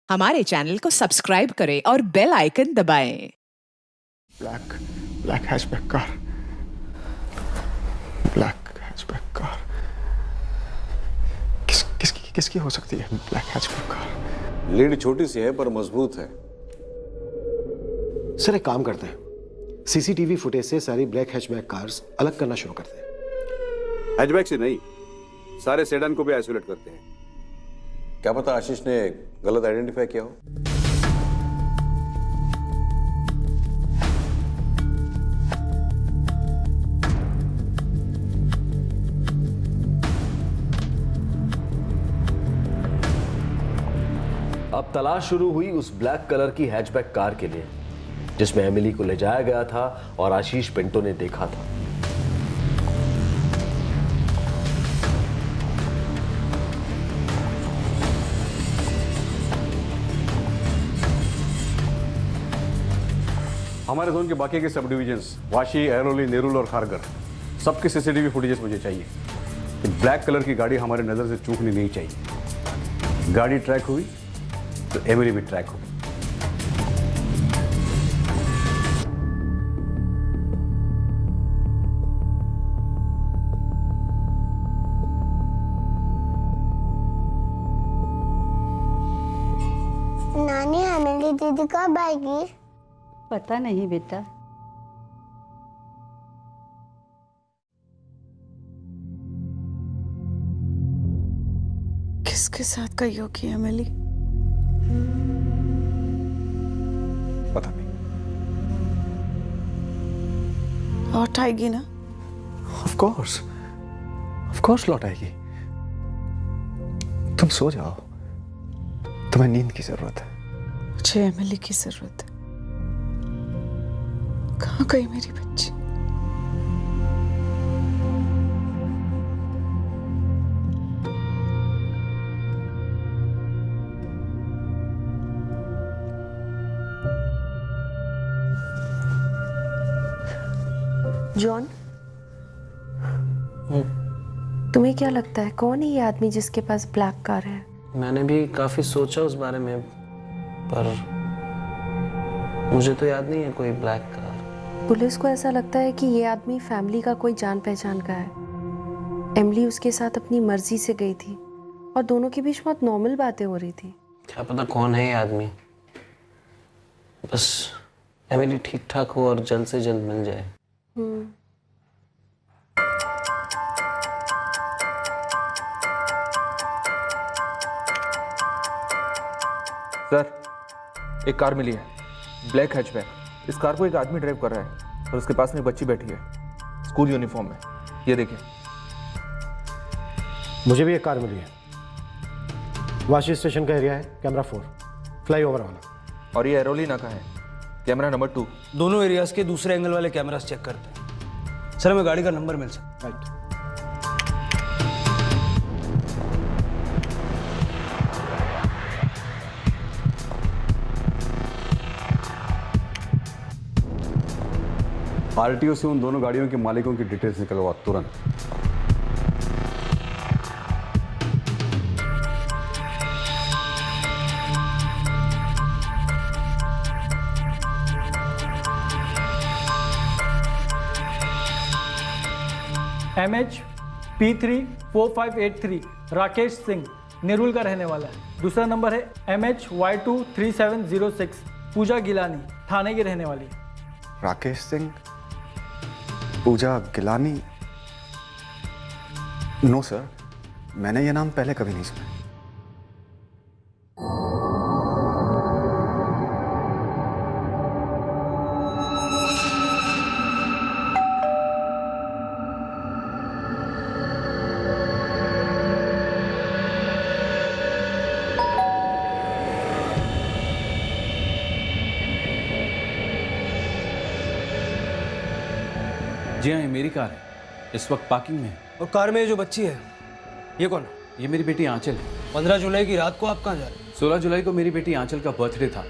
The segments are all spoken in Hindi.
हमारे चैनल को सब्सक्राइब करें और बेल आइकन दबाएं। Black hatchback car, black hatchback car. किसकी हो सकती है ब्लैक हैचबैक कार? लीड छोटी सी है पर मजबूत है। सर एक काम करते हैं, सीसीटीवी फुटेज से सारी ब्लैक हैचबैक कार्स अलग करना शुरू करते हैं। हैचबैक से नहीं, सारे सेडान को भी आइसोलेट करते हैं। क्या पता आशीष ने गलत आइडेंटिफाई किया हो। अब तलाश शुरू हुई उस ब्लैक कलर की हैचबैक कार के लिए जिसमें एमिली को ले जाया गया था और आशीष पिंटो ने देखा था। हमारे जोन के बाकी के सब डिविजन्स वाशी, एरोली, नेरुल और खारगर सबके सीसीटीवी फुटेजेस मुझे चाहिए। ब्लैक कलर की गाड़ी हमारे नजर से चूकनी नहीं चाहिए। गाड़ी ट्रैक हुई तो एमिली भी ट्रैक होगी। नानी एमिली दीदी कब आएगी? पता नहीं बेटा। किसके साथ गई होगी एमिली? पता नहीं। लौट आएगी ना? ऑफ कोर्स लौट आएगी। तुम सो जाओ, तुम्हें नींद की जरूरत है। मुझे एमिली की जरूरत है। कहाँ गई मेरी बच्ची? जॉन, तुम्हें क्या लगता है कौन है ये आदमी जिसके पास ब्लैक कार है? मैंने भी काफी सोचा उस बारे में, पर मुझे तो याद नहीं है कोई ब्लैक कार। पुलिस को ऐसा लगता है कि ये आदमी फैमिली का कोई जान पहचान का है। एमिली उसके साथ अपनी मर्जी से गई थी और दोनों के बीच बहुत नॉर्मल बातें हो रही थी। क्या पता कौन है ये आदमी। बस एमिली ठीक ठाक हो और जल्द से जल्द मिल जाए। सर, एक कार मिली है, ब्लैक हैचबैक। इस कार को एक आदमी ड्राइव कर रहा है और उसके पास में एक बच्ची बैठी है स्कूल यूनिफॉर्म में। ये देखिए। मुझे भी एक कार मिली है, वाशी स्टेशन का एरिया है, कैमरा 4 फ्लाईओवर वाला। और ये एरोली नाका है, कैमरा नंबर 2। दोनों एरियाज के दूसरे एंगल वाले कैमरास चेक करते हैं। सर, हमें गाड़ी का नंबर मिल सकता है? राइट। आरटीओ से उन दोनों गाड़ियों के मालिकों की डिटेल्स निकलवा तुरंत। MH P34583 राकेश सिंह नेरुल का रहने वाला है। दूसरा नंबर है MH Y23706 पूजा गिलानी थाने की रहने वाली है। राकेश सिंह, पूजा गिलानी। नो सर, मैंने ये नाम पहले कभी नहीं सुना। जी हाँ, ये मेरी कार है, इस वक्त पार्किंग में है। और कार में जो बच्ची है, ये कौन है? ये मेरी बेटी आंचल है। 15 जुलाई की रात को आप कहाँ जा रहे हैं? 16 जुलाई को मेरी बेटी आंचल का बर्थडे था,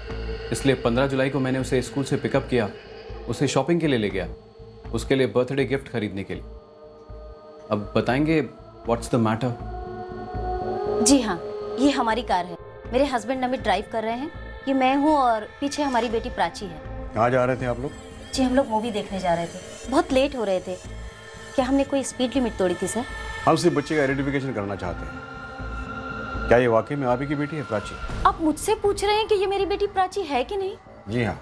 इसलिए 15 जुलाई को मैंने उसे स्कूल से पिकअप किया, उसे शॉपिंग के लिए ले गया, उसके लिए बर्थडे गिफ्ट खरीदने के लिए। अब बताएंगे व्हाट्स द मैटर? जी हाँ, ये हमारी कार है। मेरे हस्बैंड अमित ड्राइव कर रहे हैं, ये मैं हूँ और पीछे हमारी बेटी प्राची है। कहाँ जा रहे थे आप लोग? जी हम लोग मूवी देखने जा रहे थे, बहुत लेट हो रहे थे। क्या हमने कोई स्पीड लिमिट तोड़ी थी सर? हम सिर्फ बच्चे का आइडेंटिफिकेशन करना चाहते हैं। क्या ये वाकई में आप ही की बेटी है प्राची? आप मुझसे पूछ रहे हैं कि ये मेरी बेटी प्राची है कि नहीं? जी हाँ,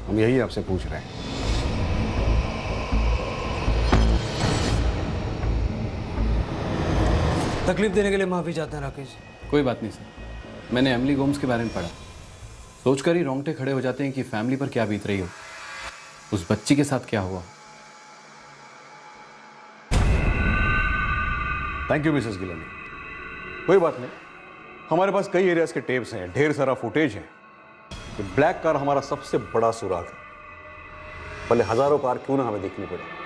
हम यही आपसे पूछ रहे हैं। तकलीफ देने के लिए माफी चाहते हैं राकेश। कोई बात नहीं सर, मैंने एमिली गोम्स के बारे में पढ़ा, सोचकर ही रोंगटे खड़े हो जाते हैं कि फैमिली पर क्या बीत रही हो, उस बच्ची के साथ क्या हुआ। Thank you Mrs Gilani. कोई बात नहीं, हमारे पास कई एरियाज के टेप्स हैं, ढेर सारा फुटेज है। ये ब्लैक कार हमारा सबसे बड़ा सुराग है, भले हजारों कार क्यों ना हमें देखनी पड़े।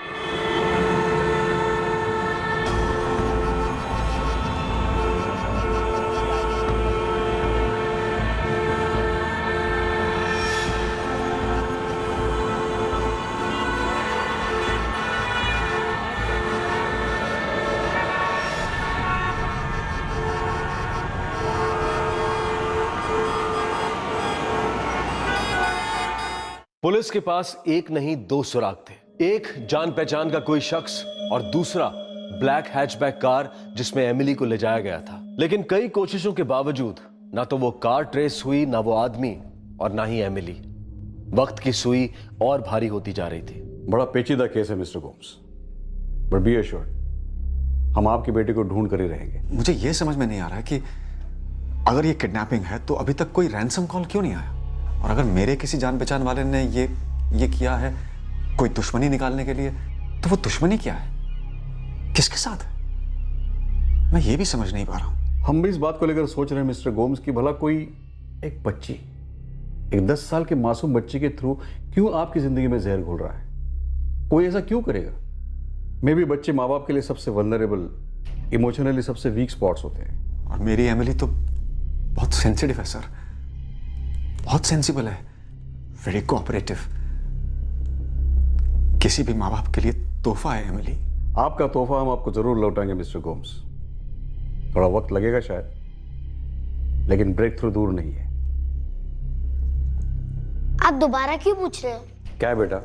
पुलिस के पास एक नहीं दो सुराग थे, एक जान पहचान का कोई शख्स और दूसरा ब्लैक हैचबैक कार जिसमें एमिली को ले जाया गया था। लेकिन कई कोशिशों के बावजूद ना तो वो कार ट्रेस हुई, ना वो आदमी और ना ही एमिली। वक्त की सुई और भारी होती जा रही थी। बड़ा पेचीदा केस है Mr Gomes, but be assured, हम आपकी बेटी को ढूंढ कर ही रहेंगे। मुझे यह समझ में नहीं आ रहा है कि अगर ये किडनैपिंग है तो अभी तक कोई रैंसम कॉल क्यों नहीं आया? और अगर मेरे किसी जान पहचान वाले ने ये किया है कोई दुश्मनी निकालने के लिए, तो वो दुश्मनी क्या है, किसके साथ है? मैं ये भी समझ नहीं पा रहा हूं। हम भी इस बात को लेकर सोच रहे हैं मिस्टर गोम्स कि भला कोई एक बच्ची, एक 10 साल के मासूम बच्ची के थ्रू क्यों आपकी जिंदगी में जहर घोल रहा है? कोई ऐसा क्यों करेगा? मे भी बच्चे माँ बाप के लिए सबसे वल्नरेबल, इमोशनली सबसे वीक स्पॉट्स होते हैं। और मेरी एमिली तो बहुत सेंसिटिव है सर, बहुत सेंसिबल है, वेरी कोऑपरेटिव, किसी भी माँ बाप के लिए तोहफा है एमिली। आपका तोहफा हम आपको जरूर लौटाएंगे मिस्टर गोम्स, थोड़ा वक्त लगेगा शायद, लेकिन ब्रेक थ्रू दूर नहीं है। आप दोबारा क्यों पूछ रहे हो? क्या है बेटा,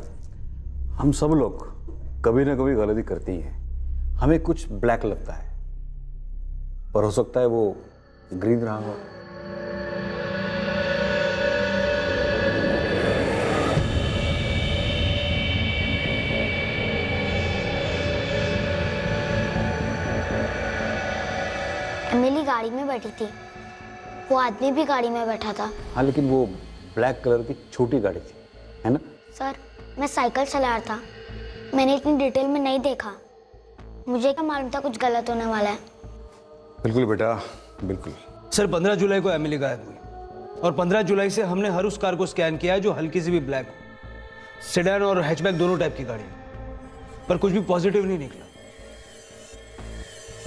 हम सब लोग कभी ना कभी गलती करती हैं। हमें कुछ ब्लैक लगता है, पर हो सकता है वो ग्रीन रहा हो। एमिली गाड़ी में बैठी थी, वो आदमी भी गाड़ी में बैठा था। हाँ, लेकिन वो ब्लैक कलर की छोटी गाड़ी थी, है ना? सर, मैं साइकिल चला रहा था, मैंने इतनी डिटेल में नहीं देखा, मुझे क्या मालूम था कुछ गलत होने वाला है। बिल्कुल बेटा, बिल्कुल। सर 15 जुलाई को एमिली गायब हुई और 15 जुलाई से हमने हर उस कार को स्कैन किया है जो हल्की सी भी ब्लैक हो। सेडान और हैचबैक दोनों टाइप की गाड़ी, पर कुछ भी पॉजिटिव नहीं निकला।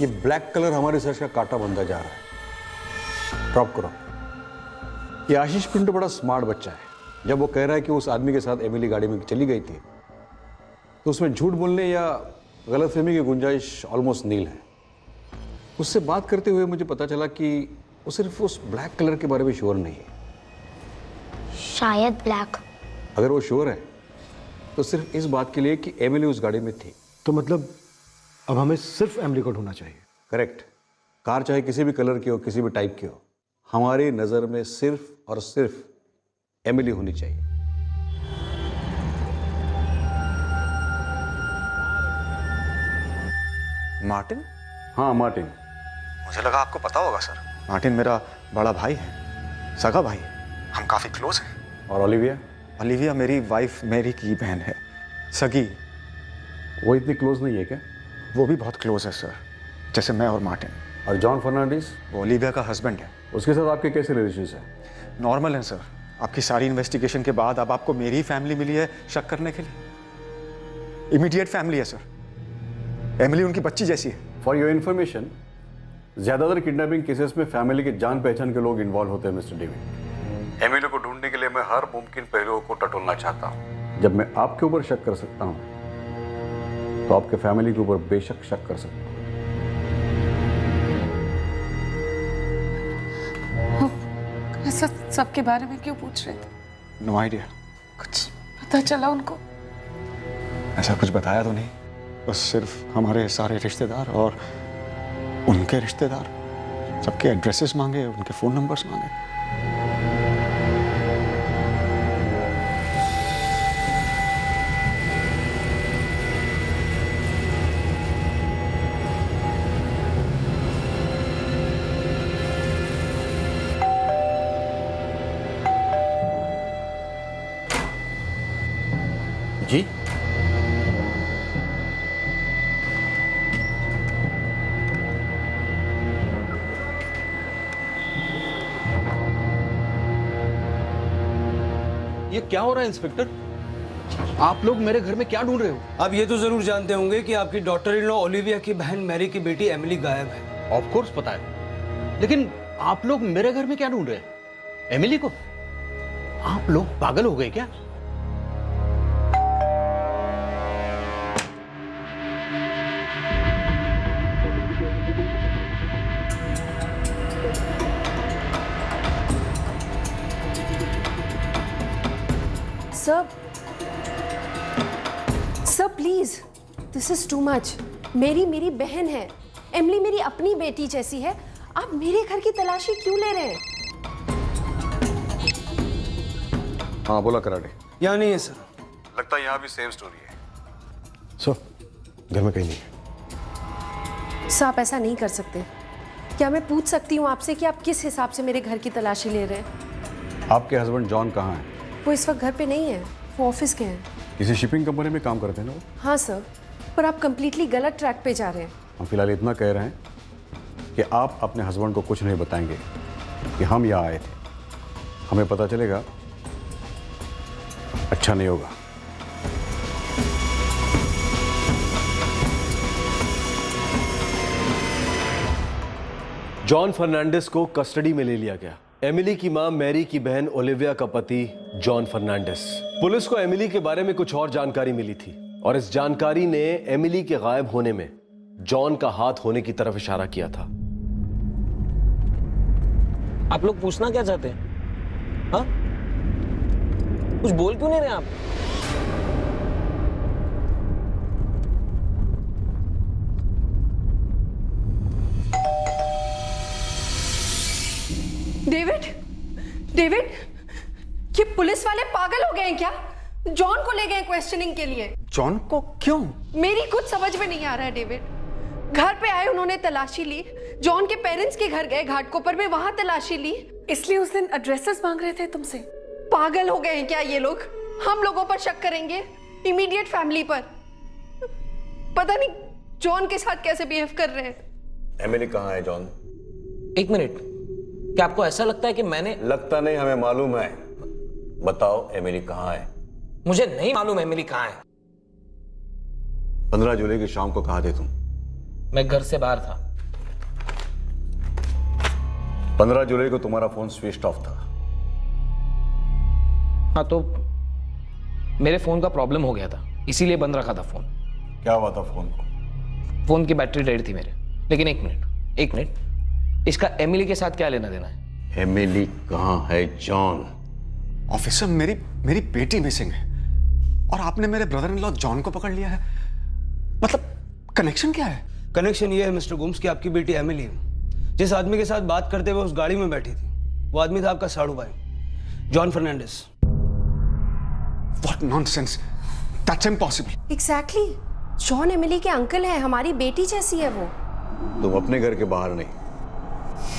ये ब्लैक कलर हमारे रिसर्च का कांटा बनता जा रहा है। ड्रॉप करो। ये आशीष पिंटो बड़ा स्मार्ट बच्चा है। जब वो कह रहा है कि उस आदमी के साथ एमिली गाड़ी में चली गई थी, तो उसमें झूठ बोलने या गलतफहमी की गुंजाइश ऑलमोस्ट नील है। उससे बात करते हुए मुझे पता चला कि वो सिर्फ उस ब्लैक कलर के बारे में श्योर नहीं है। शायद ब्लैक। अगर वो श्योर है तो सिर्फ इस बात के लिए कि एमिली उस गाड़ी में थी। तो मतलब अब हमें सिर्फ एमिली को ढूंढना चाहिए। करेक्ट। कार चाहे किसी भी कलर की हो, किसी भी टाइप की हो, हमारी नजर में सिर्फ और सिर्फ एमिली होनी चाहिए। मार्टिन? हाँ, मार्टिन। मुझे लगा आपको पता होगा सर। मार्टिन मेरा बड़ा भाई है, सगा भाई है, हम काफी क्लोज हैं। और ओलिविया? ओलिविया मेरी वाइफ मेरी की बहन है, सगी। वो इतनी क्लोज नहीं है क्या? वो भी बहुत क्लोज है सर, जैसे मैं और मार्टिन। और जॉन फर्नांडिस? वो ओलिविया का हस्बैंड है। उसके साथ आपके कैसे रिलेशंस हैं? नॉर्मल है सर। आपकी सारी इन्वेस्टिगेशन के बाद अब आपको मेरी ही फैमिली मिली है शक करने के लिए। इमीडिएट फैमिली है सर, एमिली उनकी बच्ची जैसी है। फॉर योर इन्फॉर्मेशन, ज्यादातर किडनैपिंग केसेस में फैमिली के जान पहचान के लोग इन्वॉल्व होते हैं मिस्टर डेविड। एमिली को ढूंढने के लिए मैं हर मुमकिन पहलुओं को टटोलना चाहता हूँ। जब मैं आपके ऊपर शक कर सकता हूँ तो आपके फैमिली के ऊपर बेशक शक कर सकता हूँ। ऐसा सबके बारे में क्यों पूछ रहे थे? No idea. कुछ पता चला उनको? ऐसा कुछ बताया तो नहीं, बस सिर्फ हमारे सारे रिश्तेदार और उनके रिश्तेदार सबके एड्रेसेस मांगे, उनके फ़ोन नंबर्स मांगे। जी ये क्या हो रहा है इंस्पेक्टर? आप लोग मेरे घर में क्या ढूंढ रहे हो? आप ये तो जरूर जानते होंगे कि आपकी डॉटर इन लॉ ओलिविया की बहन मैरी की बेटी एमिली गायब है। ऑफ कोर्स पता है, लेकिन आप लोग मेरे घर में क्या ढूंढ रहे हैं? एमिली को? आप लोग पागल हो गए क्या? Sir please, this is too much. मेरी बहन है, एमिली मेरी अपनी बेटी जैसी है। आप मेरे घर की तलाशी क्यों ले रहे हैं? हाँ बोला कराटे। यहाँ नहीं है सर। लगता है यहाँ भी सेम स्टोरी है। सर घर में कहीं नहीं है। सर आप ऐसा नहीं कर सकते। क्या मैं पूछ सकती हूँ आपसे कि आप किस हिसाब से मेरे घर की तलाशी ले रहे हैं? आपके हस्बैंड जॉन कहाँ है? वो इस वक्त घर पे नहीं है, वो ऑफिस के हैं। किसी शिपिंग कंपनी में काम करते हैं ना वो? हाँ सर, पर आप कंप्लीटली गलत ट्रैक पे जा रहे हैं। हम फिलहाल इतना कह रहे हैं कि आप अपने हस्बैंड को कुछ नहीं बताएंगे कि हम यहाँ आए थे। हमें पता चलेगा, अच्छा नहीं होगा। जॉन फर्नांडिस को कस्टडी में ले लिया गया। एमिली की मां मैरी की बहन ओलिविया का पति जॉन फर्नांडिस। पुलिस को एमिली के बारे में कुछ और जानकारी मिली थी और इस जानकारी ने एमिली के गायब होने में जॉन का हाथ होने की तरफ इशारा किया था। आप लोग पूछना क्या चाहते हैं? हाँ, कुछ बोल क्यों नहीं रहे आप? डेविड, ये पुलिस वाले पागल हो गए हैं क्या? जॉन को ले गए क्वेश्चनिंग के लिए। जॉन को क्यों? मेरी कुछ समझ में नहीं आ रहा है डेविड। घर पे आए, उन्होंने तलाशी ली। जॉन के पेरेंट्स के घर गए घाटकोपर में, वहां तलाशी ली। इसलिए उस दिन एड्रेसेस मांग रहे थे तुमसे। पागल हो गए हैं क्या ये लोग? हम लोगों पर शक करेंगे, इमीडिएट फैमिली पर। पता नहीं जॉन के साथ कैसे बिहेव कर रहे हैं। एमिली कहाँ है जॉन? एक मिनट, क्या आपको ऐसा लगता है कि मैंने? लगता नहीं, हमें मालूम है। बताओ एमिली कहाँ है? मुझे नहीं मालूम एमिली कहाँ है। 15 जुलाई की शाम को कहाँ थे तुम? मैं घर से बाहर था। 15 जुलाई को तुम्हारा फोन स्विच ऑफ था। हाँ, तो मेरे फोन का प्रॉब्लम हो गया था, इसीलिए बंद रखा था फोन। क्या हुआ था फोन को? फोन की बैटरी डेड थी मेरे। लेकिन एक मिनट, इसका एमिली के साथ क्या लेना देना है? एमिली कहाँ है जॉन? ऑफिसर, मेरी बेटी मिसिंग है और आपने मेरे ब्रदर इन लॉ जॉन को पकड़ लिया है। मतलब कनेक्शन क्या है? कनेक्शन ये है मिस्टर गोम्स कि आपकी बेटी एमिली जिस आदमी के साथ बात करते हुए उस गाड़ी में बैठी थी, वो आदमी था आपका साड़ू भाई, John Fernandes. What nonsense! That's impossible. Exactly. John Emily के अंकल है, हमारी बेटी जैसी है वो। तुम अपने घर के बाहर नहीं,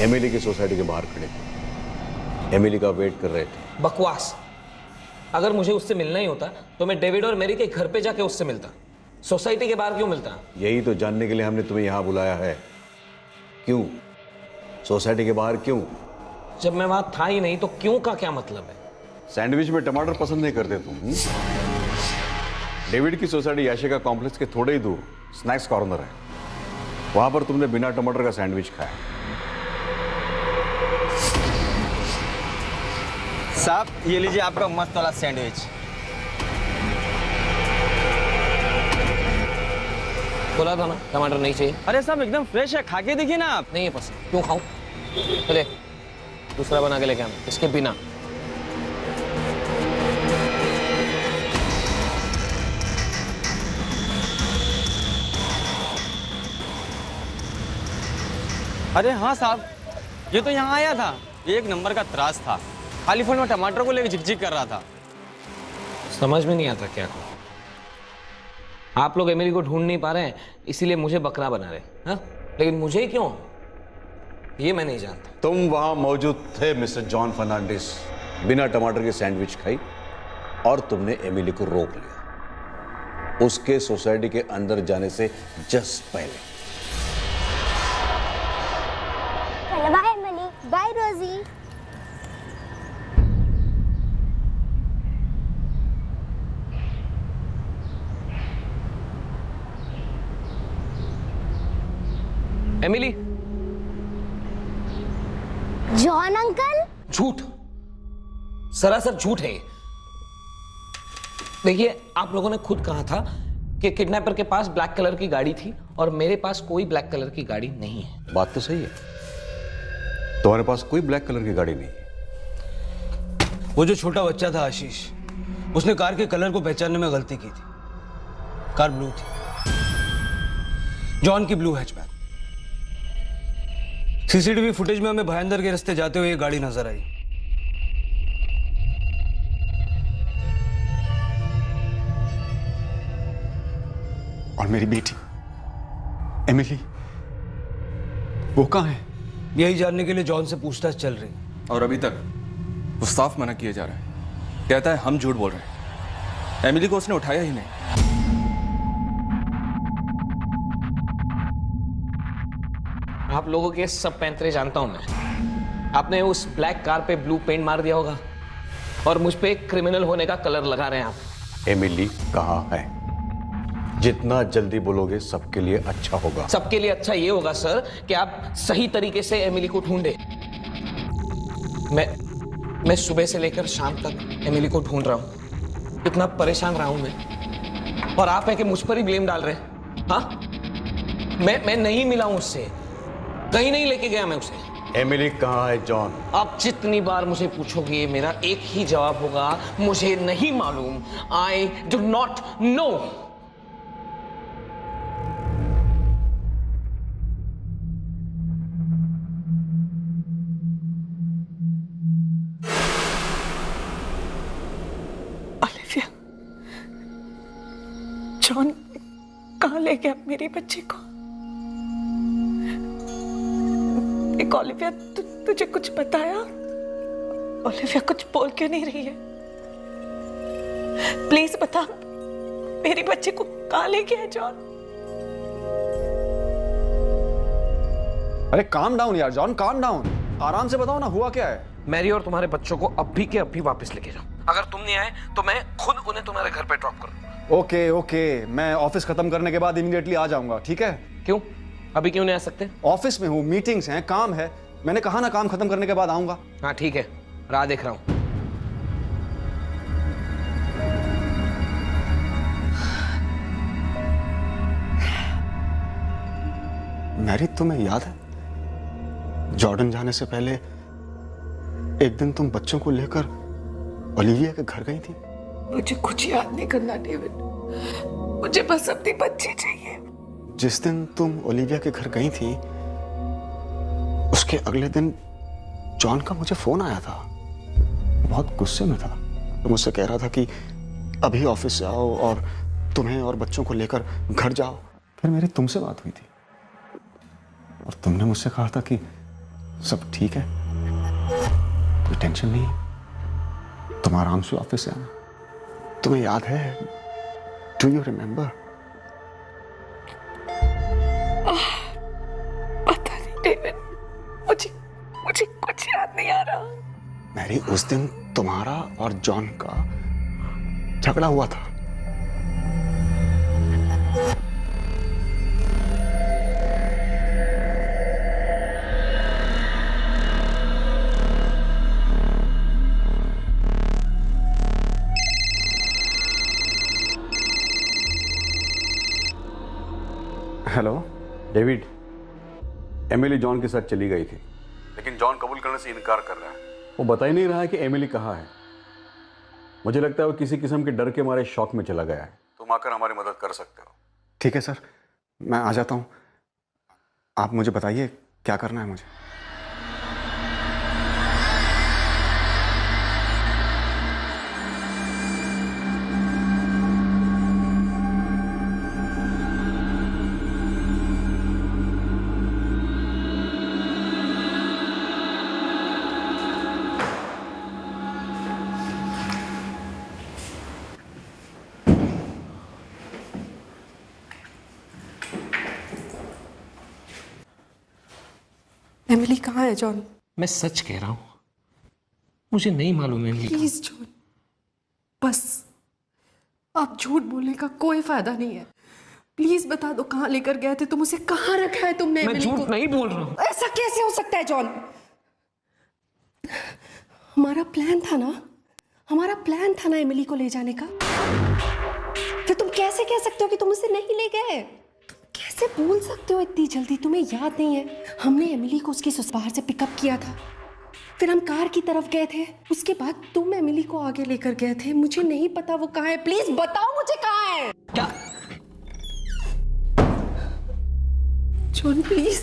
एमिली की सोसाइटी के बाहर खड़े थे, एमिली का वेट कर रहे थे। बकवास। अगर मुझे उससे मिलना ही होता तो मैं डेविड और मेरी के घर पे जाके उससे मिलता। सोसाइटी के बाहर क्यों मिलता? यही तो जानने के लिए हमने तुम्हें यहां बुलाया है। क्यों? सोसाइटी के बाहर क्यों? जब मैं वहां था ही नहीं तो क्यों का क्या मतलब है? सैंडविच में टमाटर पसंद नहीं करते तुम? डेविड की सोसाइटी याशिका कॉम्प्लेक्स के थोड़े ही दूर स्नैक्स कॉर्नर है, वहां पर तुमने बिना टमाटर का सैंडविच खाया। साहब, ये लीजिए आपका मस्त वाला सैंडविच। बोला था ना टमाटर नहीं चाहिए। अरे साहब एकदम फ्रेश है, खा के देखिए ना आप। नहीं है पसंद, क्यों खाऊं? चले। दूसरा बना के लेके आना, इसके बिना। अरे हाँ साहब, ये तो यहाँ आया था, एक नंबर का त्रास था। खाली फोन में टमाटर को लेकर झिकझिक कर रहा था। समझ में नहीं आता क्या करूं। आप लोग एमिली को ढूंढ नहीं पा रहे हैं, इसीलिए मुझे बकरा बना रहे हैं, हाँ? लेकिन मुझे क्यों, ये मैं नहीं जानता। तुम वहां मौजूद थे मिस्टर जॉन फर्नांडिस, बिना टमाटर की सैंडविच खाई और तुमने एमिली को रोक लिया उसके सोसाइटी के अंदर जाने से जस्ट पहले। Bye Emily, bye Rosie. Emily. John uncle. झूठ, सरासर झूठ है ये। देखिए, आप लोगों ने खुद कहा था कि किडनैपर के पास ब्लैक कलर की गाड़ी थी और मेरे पास कोई ब्लैक कलर की गाड़ी नहीं है। बात तो सही है, तुम्हारे पास कोई ब्लैक कलर की गाड़ी नहीं है। वो जो छोटा बच्चा था आशीष, उसने कार के कलर को पहचानने में गलती की थी। कार ब्लू थी, जॉन की ब्लू हैचबैक। सीसीटीवी फुटेज में हमें भयंदर के रास्ते जाते हुए ये गाड़ी नजर आई। और मेरी बेटी एमिली, वो कहाँ है? यही जानने के लिए जॉन से पूछताछ चल रही। और अभी तक वो साफ मना किया जा रहा है, कहता है हम झूठ बोल रहे हैं, एमिली को उसने उठाया ही नहीं। आप लोगों के सब पैंतरे जानता हूं मैं। आपने उस ब्लैक कार पे ब्लू पेंट मार दिया होगा और मुझ पे क्रिमिनल होने का कलर लगा रहे हैं आप। एमिली कहाँ है? जितना जल्दी बोलोगे सबके लिए अच्छा होगा। सबके लिए अच्छा ये होगा सर कि आप सही तरीके से एमिली को ढूंढे। मैं सुबह से लेकर शाम तक एमिली को ढूंढ रहा हूं, इतना परेशान रहा हूं मैं, और आप है कि मुझ पर ही ब्लेम डाल रहे हैं। हाँ, मैं नहीं मिला हूं उससे, कहीं नहीं लेके गया मैं उसे। एमिली कहाँ है जॉन? आप जितनी बार मुझे पूछोगे मेरा एक ही जवाब होगा, मुझे नहीं मालूम। I do not know. Olivia, John कहाँ ले गया मेरी बच्ची को? ओलिविया, तुझे कुछ बताया? ओलिविया कुछ बोल क्यों नहीं रही है? प्लीज बता, मेरी बच्ची को कहाँ ले गया जॉन? अरे काम डाउन यार जॉन, काम डाउन, आराम से बताओ ना, हुआ क्या है? मैरी और तुम्हारे बच्चों को अभी के अभी वापस लेके जाओ। अगर तुम नहीं आए तो मैं खुद उन्हें तुम्हारे घर पे ड्रॉप करूंगा। ओके ओके, मैं ऑफिस खत्म करने के बाद इमीडिएटली आ जाऊंगा, ठीक है? क्यों, अभी क्यों नहीं आ सकते? ऑफिस में हूँ, मीटिंग्स हैं, काम है। मैंने कहा ना काम खत्म करने के बाद आऊंगा। हाँ ठीक है, राह देख रहा हूं। मैरी, तुम्हें याद है जॉर्डन जाने से पहले एक दिन तुम बच्चों को लेकर ओलिविया के घर गई थी? मुझे कुछ याद नहीं करना डेविड, मुझे बस अपनी बच्ची चाहिए। जिस दिन तुम ओलिविया के घर गई थी उसके अगले दिन जॉन का मुझे फोन आया था। बहुत गुस्से में था, तो मुझसे कह रहा था कि अभी ऑफिस से आओ और तुम्हें और बच्चों को लेकर घर जाओ। फिर मेरी तुमसे बात हुई थी और तुमने मुझसे कहा था कि सब ठीक है, कोई टेंशन नहीं है, तुम आराम से ऑफिस से आना। तुम्हें याद है? Do you remember? पता नहीं डेविड, मुझे कुछ याद नहीं आ रहा। मैरी, उस दिन तुम्हारा और जॉन का झगड़ा हुआ था। हेलो डेविड, एमिली जॉन के साथ चली गई थी लेकिन जॉन कबूल करने से इनकार कर रहा है। वो बता ही नहीं रहा है कि एमिली कहाँ है। मुझे लगता है वो किसी किस्म के डर के मारे शॉक में चला गया है। तुम आकर हमारी मदद कर सकते हो। ठीक है सर, मैं आ जाता हूँ। आप मुझे बताइए क्या करना है मुझे। एमिली कहाँ है जॉन? मैं सच कह रहा हूं, मुझे नहीं मालूम एमिली। प्लीज जॉन, बस आप झूठ बोलने का कोई फायदा नहीं है। प्लीज बता दो कहाँ लेकर गए थे तुम उसे, कहाँ रखा है तुमने मैं एमिली को? झूठ नहीं बोल रहा हूं। ऐसा कैसे हो सकता है जॉन? हमारा प्लान था ना एमिली को ले जाने का। फिर तुम कैसे कह सकते हो कि तुम उसे नहीं ले गए? कैसे भूल सकते हो इतनी जल्दी? तुम्हें याद नहीं है हमने एमिली को उसकी ससुराल से पिकअप किया था, फिर हम कार की तरफ गए थे, उसके बाद तुम एमिली को आगे लेकर गए थे। मुझे नहीं पता वो कहाँ है, प्लीज बताओ मुझे कहाँ है। क्या? जॉन प्लीज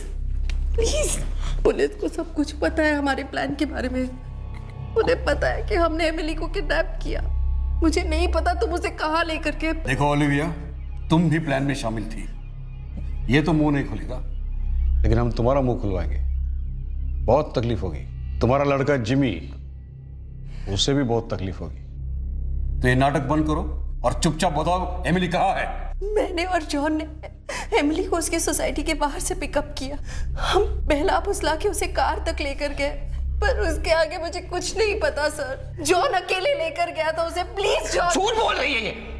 प्लीज, पुलिस को सब कुछ पता है हमारे प्लान के बारे में। उन्हें पता है कि हमने एमिली को किडनैप किया। मुझे नहीं पता तुम उसे कहाँ लेकर के। देखो ओलिविया, तुम भी प्लान में शामिल थी। ये तो मुंह नहीं खुलेगा, लेकिन हम तुम्हारा मुंह खुलवाएंगे। बहुत तकलीफ होगी। तुम्हारा लड़का जिमी, उससे भी बहुत तकलीफ होगी। तो ये नाटक बंद करो और चुपचाप बताओ एमिली कहाँ है। मैंने और जॉन ने एमिली को उसकी सोसाइटी के बाहर से पिकअप किया। हम बहला फुसला के उसे कार तक लेकर गए, पर उसके आगे मुझे कुछ नहीं पता सर। जॉन अकेले लेकर गया था उसे। Please John. झूठ बोल रही है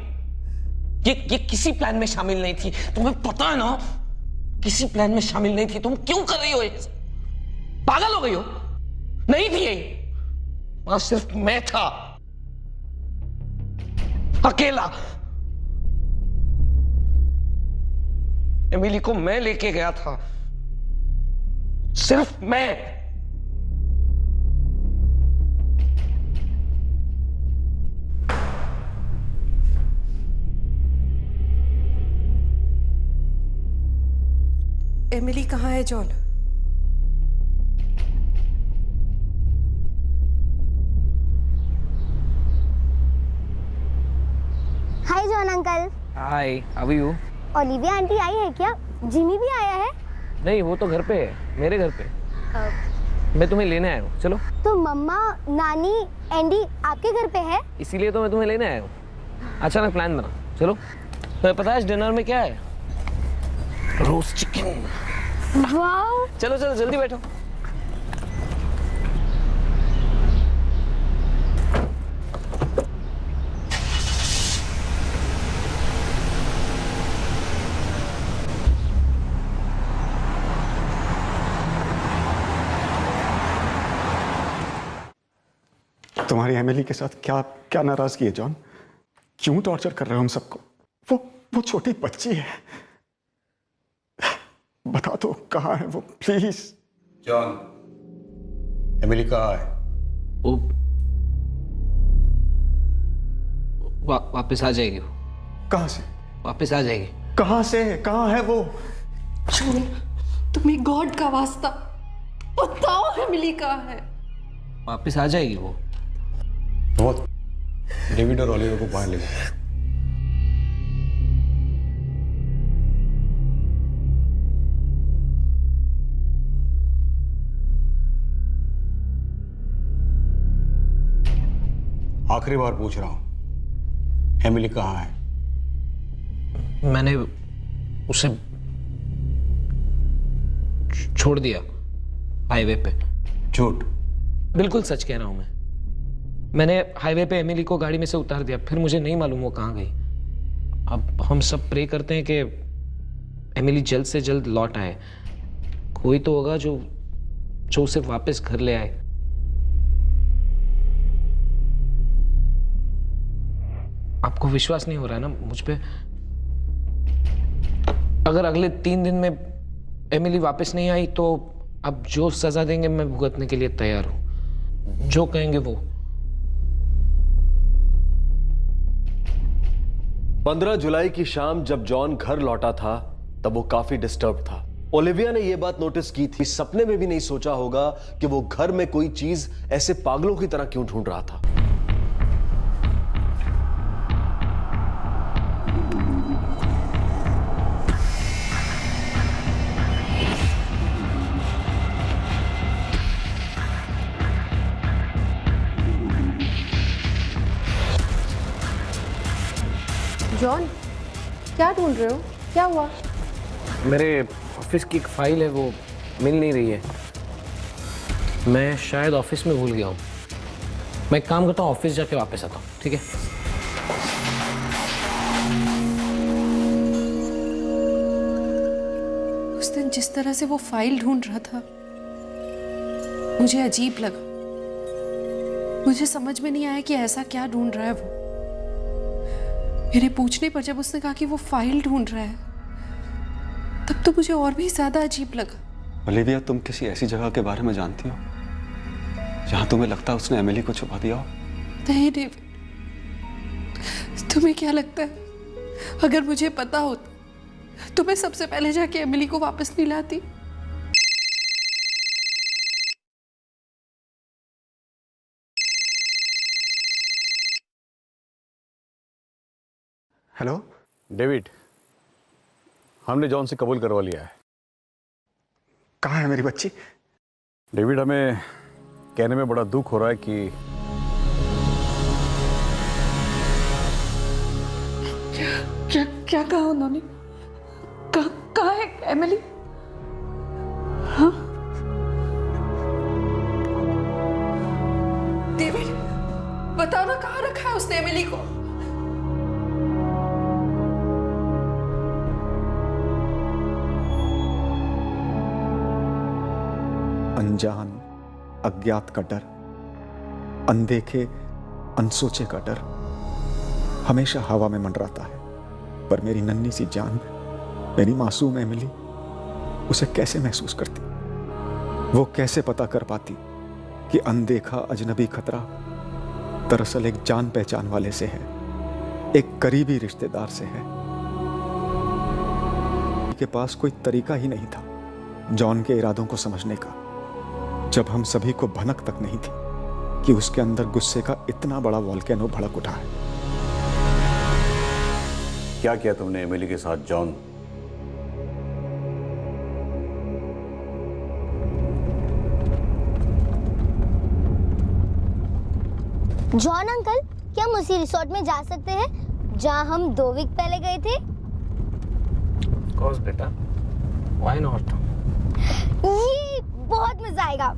ये किसी प्लान में शामिल नहीं थी। तुम्हें पता है ना, किसी प्लान में शामिल नहीं थी। तुम क्यों कर रही हो ये? पागल हो गई हो? नहीं थी ये, वहां सिर्फ मैं था, अकेला। एमिली को मैं लेके गया था, सिर्फ मैं। एमिली कहाँ है John? Hi John uncle. Hi, how are you? Olivia aunty आई है क्या? जिमी भी आया है? नहीं, वो तो घर पे है, मेरे घर पे। मैं तुम्हें लेने आया हूँ, चलो। तो मम्मा, नानी, एंडी आपके घर पे है? इसीलिए तो मैं तुम्हें लेने आया हूँ। अचानक प्लान बना, चलो। तुम्हें पता है इस डिनर में क्या है? Roast chicken. वाओ। चलो चलो जल्दी बैठो। तुम्हारी एमिली के साथ क्या क्या नाराजगी है जॉन? क्यों टॉर्चर कर रहे हो हम सबको? वो छोटी बच्ची है। बता दो कहाँ है वो, प्लीज। जॉन, एमिली कहाँ है? वो वापस आ जाएगी। वो कहाँ से वापस आ जाएगी? कहाँ से? कहाँ है वो? जॉन, तुम्हें गॉड का वास्ता बताओ एमिली कहाँ है? वापस आ जाएगी वो। बहुत डेविड और ओलिविया को बाहर ले गए। आखिरी बार पूछ रहा हूं, एमिली कहाँ है? मैंने उसे छोड़ दिया हाईवे पे। झूठ। बिल्कुल सच कह रहा हूं मैं। मैंने हाईवे पे एमिली को गाड़ी में से उतार दिया, फिर मुझे नहीं मालूम वो कहाँ गई। अब हम सब प्रे करते हैं कि एमिली जल्द से जल्द लौट आए। कोई तो होगा जो उसे वापस घर ले आए। आपको विश्वास नहीं हो रहा है ना मुझ पे? अगर अगले 3 दिन में एमिली वापस नहीं आई तो अब जो सजा देंगे मैं भुगतने के लिए तैयार हूं, जो कहेंगे वो। 15 जुलाई की शाम जब जॉन घर लौटा था तब वो काफी डिस्टर्ब था। ओलिविया ने यह बात नोटिस की थी, सपने में भी नहीं सोचा होगा कि वो घर में कोई चीज ऐसे पागलों की तरह क्यों ढूंढ रहा था। जॉन, क्या ढूंढ रहे हो? क्या हुआ? मेरे ऑफिस की एक फाइल है, वो मिल नहीं रही है। मैं शायद ऑफिस में भूल गया हूँ। मैं एक काम करता हूँ, ऑफिस जाके वापस आता हूँ, ठीक है? उस दिन जिस तरह से वो फाइल ढूंढ रहा था मुझे अजीब लगा। मुझे समझ में नहीं आया कि ऐसा क्या ढूंढ रहा है वो। मेरे पूछने पर जब उसने कहा कि वो फाइल ढूंढ रहा है तब तो मुझे और भी ज्यादा अजीब लगा। ओलिविया, तुम किसी ऐसी जगह के बारे में जानती हो जहां तुम्हें लगता है उसने एमिली को छुपा दिया हो? नहीं डेविड, तुम्हें क्या लगता है अगर मुझे पता होता तो मैं सबसे पहले जाके एमिली को वापस नहीं लाती? हेलो डेविड, हमने जॉन से कबूल करवा लिया है। कहाँ है मेरी बच्ची? डेविड, हमें कहने में बड़ा दुख हो रहा है कि क्या कहा उन्होंने? कहाँ है एमिली? हाँ? डेविड, बताओ ना कहाँ रखा है उसने एमिली को? अनजान अज्ञात का डर, अनदेखे अनसोचे का डर हमेशा हवा में मंडराता है। पर मेरी नन्ही सी जान, मेरी मासूम एमिली उसे कैसे महसूस करती? वो कैसे पता कर पाती कि अनदेखा अजनबी खतरा दरअसल एक जान पहचान वाले से है, एक करीबी रिश्तेदार से है। के पास कोई तरीका ही नहीं था जॉन के इरादों को समझने का, जब हम सभी को भनक तक नहीं थी कि उसके अंदर गुस्से का इतना बड़ा वॉल्केनो भड़क उठा है। क्या किया तुमने एमिली के साथ जॉन? जॉन अंकल, क्या हम उसी रिसोर्ट में जा सकते हैं जहां हम 2 वीक पहले गए थे? Of course, बेटा, why not? ये बहुत मजा आएगा।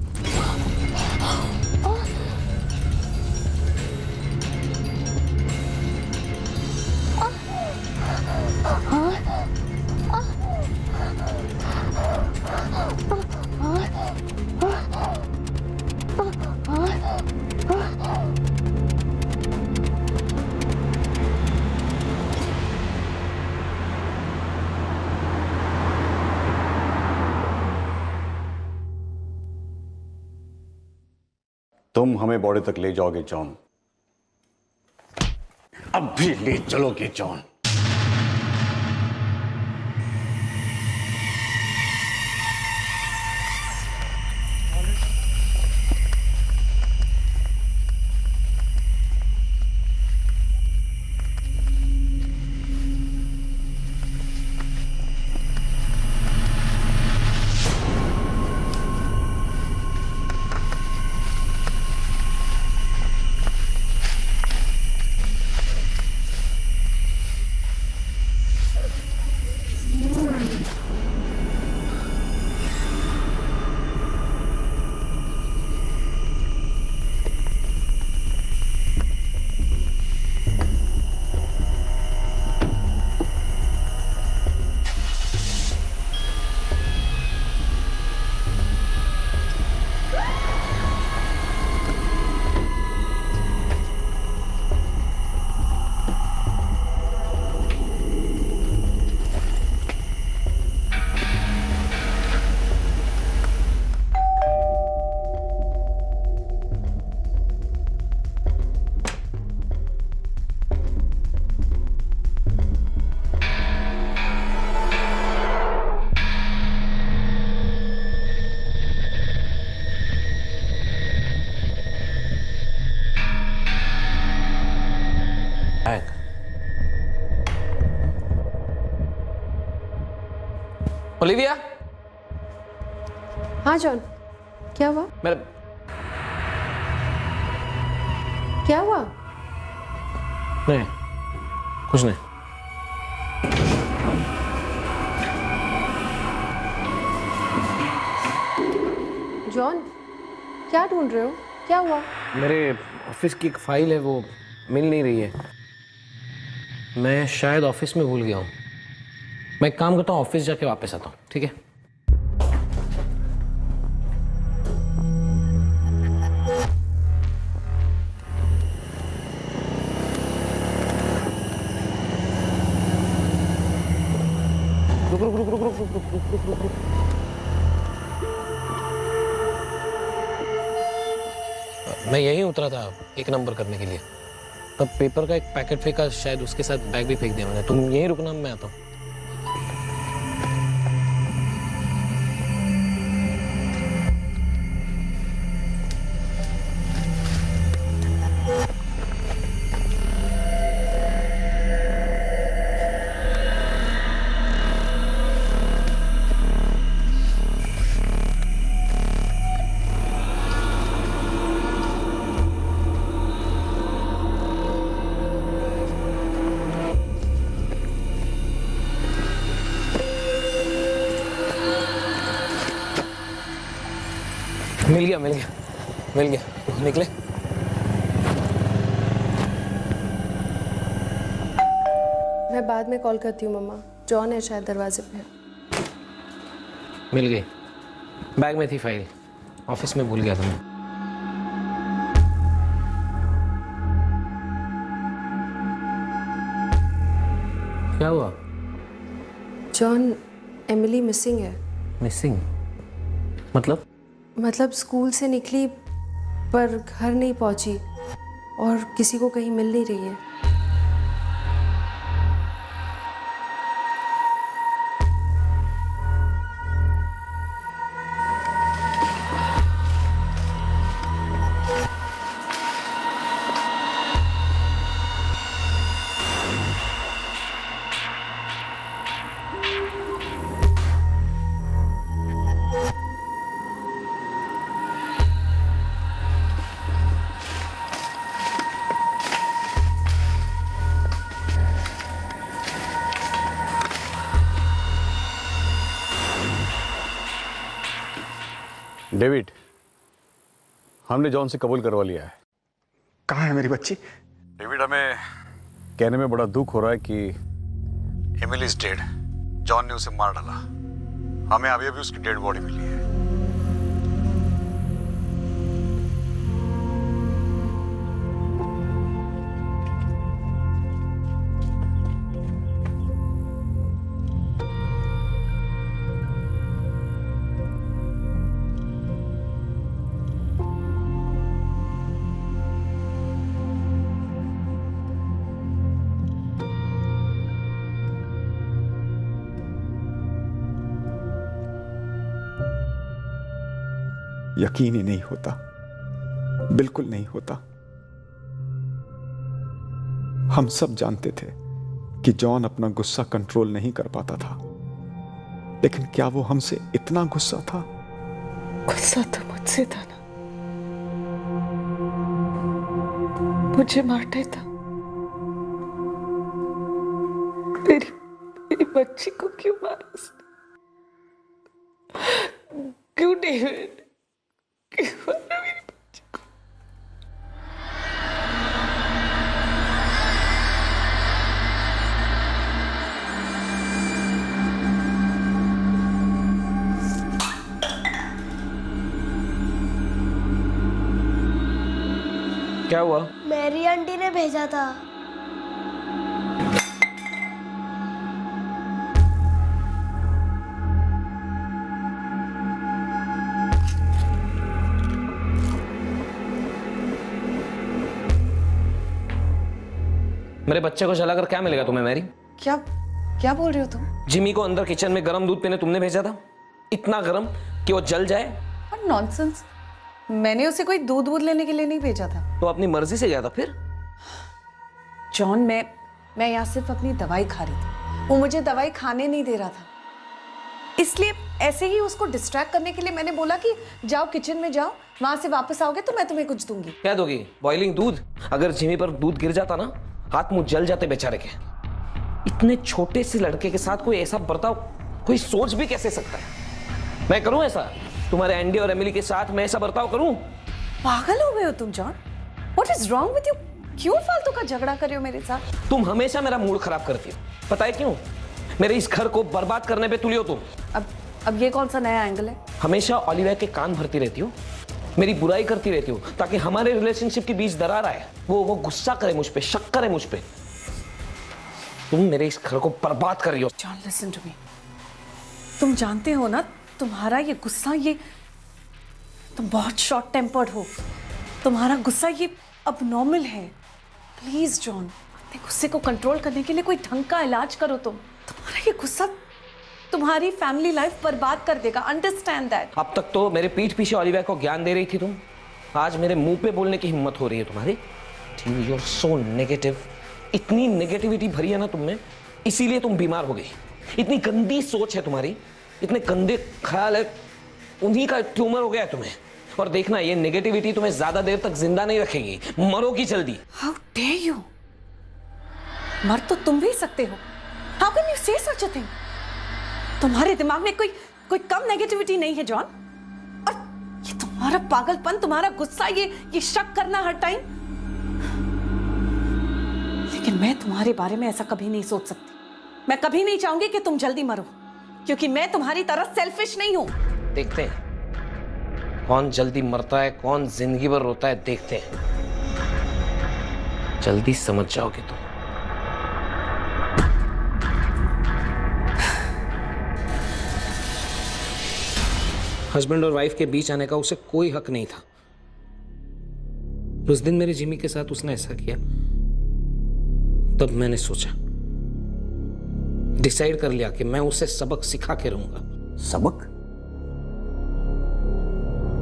तुम हमें बॉर्डर तक ले जाओगे जॉन? अब भी ले चलोगे जॉन? बैग। ओलिविया। हाँ जॉन, क्या हुआ? मेरा क्या हुआ? नहीं, कुछ नहीं। जॉन, क्या ढूंढ रहे हो? क्या हुआ? मेरे ऑफिस की एक फाइल है, वो मिल नहीं रही है। मैं शायद ऑफिस में भूल गया हूँ। मैं एक काम करता हूँ, ऑफिस जाके वापस आता हूँ, ठीक है? रुक। मैं यहीं उतरा था 1 नंबर करने के लिए, तब पेपर का एक पैकेट फेंका, शायद उसके साथ बैग भी फेंक दिया मैंने। तुम यहीं रुकना, मैं आता हूँ। मिल गया। निकले। मैं बाद में कॉल करती हूँ मम्मा। जॉन है शायद दरवाजे पे। मिल गई। बैग में थी फाइल, ऑफिस में भूल गया था मैं। क्या हुआ? जॉन, एमिली मिसिंग है। मिसिंग? मतलब स्कूल से निकली पर घर नहीं पहुंची और किसी को कहीं मिल नहीं रही है। डेविड, हमने जॉन से कबूल करवा लिया है। कहाँ है मेरी बच्ची? डेविड, हमें कहने में बड़ा दुख हो रहा है कि एमिली इज डेड। जॉन ने उसे मार डाला। हमें अभी अभी उसकी डेड बॉडी मिली है। यकीन ही नहीं होता, बिल्कुल नहीं होता। हम सब जानते थे कि जॉन अपना गुस्सा कंट्रोल नहीं कर पाता था, लेकिन क्या वो हमसे इतना गुस्सा था? गुस्सा तो मुझसे था ना, मुझे मार देता। मेरी बच्ची को क्यों मारा उसने? क्यों डेविड? क्यों मारा मेरी बच्ची को? क्या हुआ? मैरी आंटी ने भेजा था। मेरे बच्चे को जलाकर क्या मिलेगा तुम्हें मैरी? क्या क्या बोल रहे हो तुम? जिमी को अंदर किचन में गर्म दूध पीने तुमने भेजा था, इतना गर्म कि वो जल जाए। और नॉनसेंस, मैंने उसे कोई दूध लेने के लिए नहीं भेजा था। तो अपनी मर्जी से गया था फिर? जॉन, मैं यहाँ सिर्फ अपनी दवाई खा रही थी। वो मुझे दवाई खाने नहीं दे रहा था, इसलिए ऐसे ही उसको डिस्ट्रैक्ट करने के लिए मैंने बोला कि जाओ किचन में जाओ, वहां से वापस आओगे तो मैं तुम्हें कुछ दूंगी। क्या दोगी? बॉइलिंग दूध? अगर जिमी पर दूध गिर जाता ना, हाथ मुंह जल जाते बेचारे के। इतने छोटे से लड़के के साथ कोई ऐसा बर्ताव कोई सोच भी कैसे सकता है? मैं करूं ऐसा? तुम्हारे एंडी और एमिली के साथ मैं ऐसा बर्ताव करूं? पागल हो गए हो तुम John? What is wrong with you? क्यों फालतू का झगड़ा कर रहे हो मेरे साथ? तुम हमेशा मेरा मूड खराब करती हो, पता है क्यों? मेरे इस घर को बर्बाद करने पे तुली हो तुम। अब ये कौन सा नया एंगल है? हमेशा ओलिविया के कान भरती रहती हो, मेरी बुराई करती रहती हो, ताकि हमारे रिलेशनशिप के बीच दरार आए, वो गुस्सा करे मुझ पे, शक करे मुझ पे। तुम मेरे इस घर को बर्बाद कर रही हो। John, listen to me. तुम जानते हो ना, तुम्हारा ये गुस्सा, ये तुम बहुत शॉर्ट टेम्पर्ड हो। तुम्हारा गुस्सा ये अबनॉर्मल है। प्लीज जॉन, अपने गुस्से को कंट्रोल करने के लिए कोई ढंग का इलाज करो। तुम्हारा ये गुस्सा तुम्हारी फैमिली लाइफ बर्बाद कर देगा। Understand that. अब तक तो मेरे पीठ पीछे ओलिविया को ज्ञान दे रही थी तुम, आज मेरे मुंह पे बोलने की हिम्मत हो रही है तुम्हारी। You are so negative. इतनी नेगेटिविटी भरी है ना तुम में, इसीलिए तुम बीमार हो गई। इतनी गंदी सोच है तुम्हारी, इतने गंदे ख्याल है, उन्हीं का ट्यूमर हो गया है तुम्हें। और देखना, ये नेगेटिविटी तुम्हें ज्यादा देर तक जिंदा नहीं रखेगी, मरोगी जल्दी। How dare you! मर तो तुम भी सकते हो। हाउ कैन यू से सच अ थिंग? तुम्हारे दिमाग में कोई कम नेगेटिविटी नहीं है जॉन। और ये तुम्हारा पागलपन, तुम्हारा गुस्सा, ये शक करना हर टाइम। लेकिन मैं तुम्हारे बारे में ऐसा कभी नहीं सोच सकती। मैं कभी नहीं चाहूंगी कि तुम जल्दी मरो, क्योंकि मैं तुम्हारी तरह सेल्फिश नहीं हूं। देखते हैं कौन जल्दी मरता है, कौन जिंदगी भर रोता है, देखते हैं। जल्दी समझ जाओगे तुम। हस्बैंड और वाइफ के बीच आने का उसे कोई हक नहीं था। उस दिन मेरे जिमी के साथ उसने ऐसा किया, तब मैंने सोचा, डिसाइड कर लिया कि मैं उसे सबक सिखा के रहूंगा। सबक?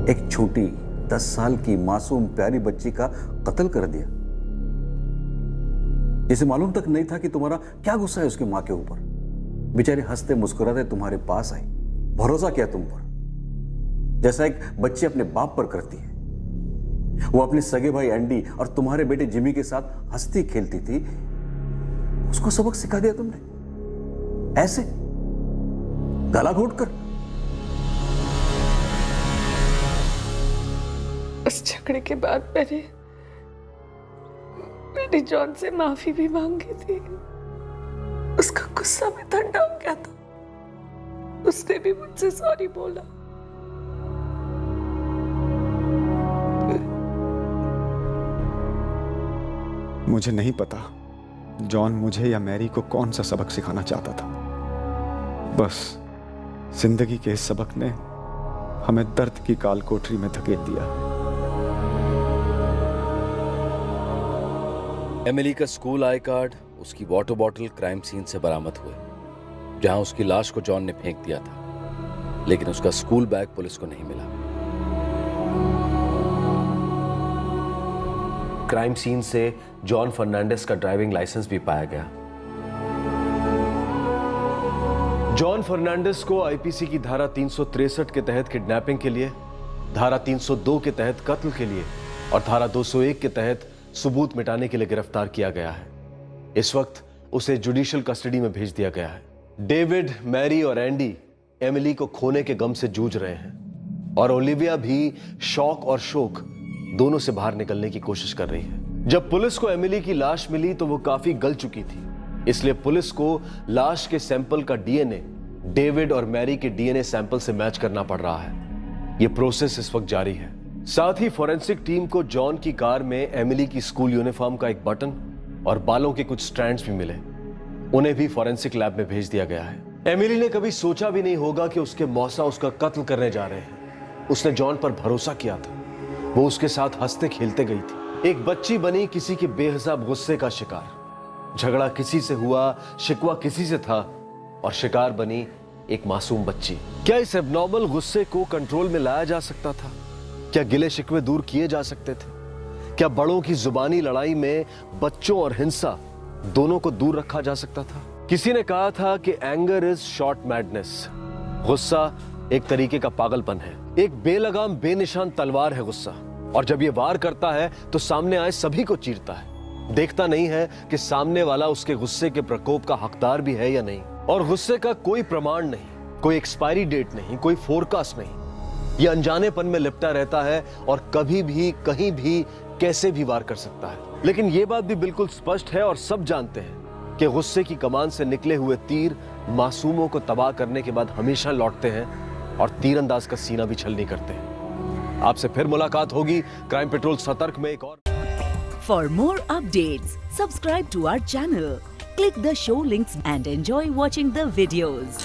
एक छोटी 10 साल की मासूम प्यारी बच्ची का कत्ल कर दिया, जिसे मालूम तक नहीं था कि तुम्हारा क्या गुस्सा है उसकी मां के ऊपर। बेचारी हंसते मुस्कुराते तुम्हारे पास आई, भरोसा किया तुम पर, जैसा एक बच्ची अपने बाप पर करती है। वो अपने सगे भाई एंडी और तुम्हारे बेटे जिमी के साथ हंसती खेलती थी, उसको सबक सिखा दिया तुमने ऐसे गला घोटकर। उस झगड़े के बाद मैंने जॉन से माफी भी मांगी थी। उसका गुस्सा भी ठंडा हो गया था, उसने भी मुझसे सॉरी बोला। मुझे नहीं पता जॉन मुझे या मैरी को कौन सा सबक सिखाना चाहता था। बस जिंदगी के इस सबक ने हमें दर्द की काल कोठरी में धकेल दिया। एमिली का स्कूल आई कार्ड, उसकी वाटर बॉटल क्राइम सीन से बरामद हुए, जहां उसकी लाश को जॉन ने फेंक दिया था, लेकिन उसका स्कूल बैग पुलिस को नहीं मिला। क्राइम सीन से जॉन फर्नांडिस का ड्राइविंग लाइसेंस भी पाया गया। जॉन फर्नांडिस को आईपीसी की धारा 363 के तहत किडनैपिंग के लिए, धारा 302 के तहत कत्ल के लिए और धारा 201 के तहत सबूत मिटाने के लिए गिरफ्तार किया गया है। इस वक्त उसे जुडिशियल कस्टडी में भेज दिया गया है। डेविड, मैरी और एंडी एमिली को खोने के गम से जूझ रहे हैं और ओलिविया भी शौक और शोक दोनों से बाहर निकलने की कोशिश कर रही है। जब पुलिस को एमिली की लाश मिली तो वो काफी गल चुकी थी, इसलिए पुलिस को लाश के सैंपल का डीएनए डेविड और मैरी के डीएनए सैंपल से मैच करना पड़ रहा है। यह प्रोसेस इस वक्त जारी है। साथ ही फॉरेंसिक टीम को जॉन की कार में एमिली की स्कूल यूनिफॉर्म का एक बटन और बालों के कुछ स्ट्रैंड्स भी मिले, उन्हें भी फॉरेंसिक लैब में भेज दिया गया है। एमिली ने कभी सोचा भी नहीं होगा कि उसके मौसा उसका कत्ल करने जा रहे हैं। उसने जॉन पर भरोसा किया था, वो उसके साथ हंसते खेलते गई थी। एक बच्ची बनी किसी के बेहिसाब गुस्से का शिकार। झगड़ा किसी से हुआ, शिकवा किसी से था और शिकार बनी एक मासूम बच्ची। क्या इस एबनॉर्मल गुस्से को कंट्रोल में लाया जा सकता था? क्या गिले शिकवे दूर किए जा सकते थे? क्या बड़ों की जुबानी लड़ाई में बच्चों और हिंसा दोनों को दूर रखा जा सकता था? किसी ने कहा था कि एंगर इज शॉर्ट मैडनेस। गुस्सा एक तरीके का पागलपन है, एक बेलगाम बेनिशान तलवार है गुस्सा, और जब ये वार करता है तो सामने आए सभी को चीरता है। देखता नहीं है कि सामने वाला उसके गुस्से के प्रकोप का हकदार भी है या नहीं। और गुस्से का कोई प्रमाण नहीं, कोई एक्सपायरी डेट नहीं, कोई फोरकास्ट नहीं। ये अनजानेपन में लिपटा रहता है और कभी भी कहीं भी कैसे भी वार कर सकता है। लेकिन यह बात भी बिल्कुल स्पष्ट है और सब जानते हैं कि गुस्से की कमान से निकले हुए तीर मासूमों को तबाह करने के बाद हमेशा लौटते हैं और तीरंदाज का सीना भी छलनी करते हैं। आपसे फिर मुलाकात होगी क्राइम पेट्रोल सतर्क में एक और। For more updates, subscribe to our channel, click the show links and enjoy watching the videos.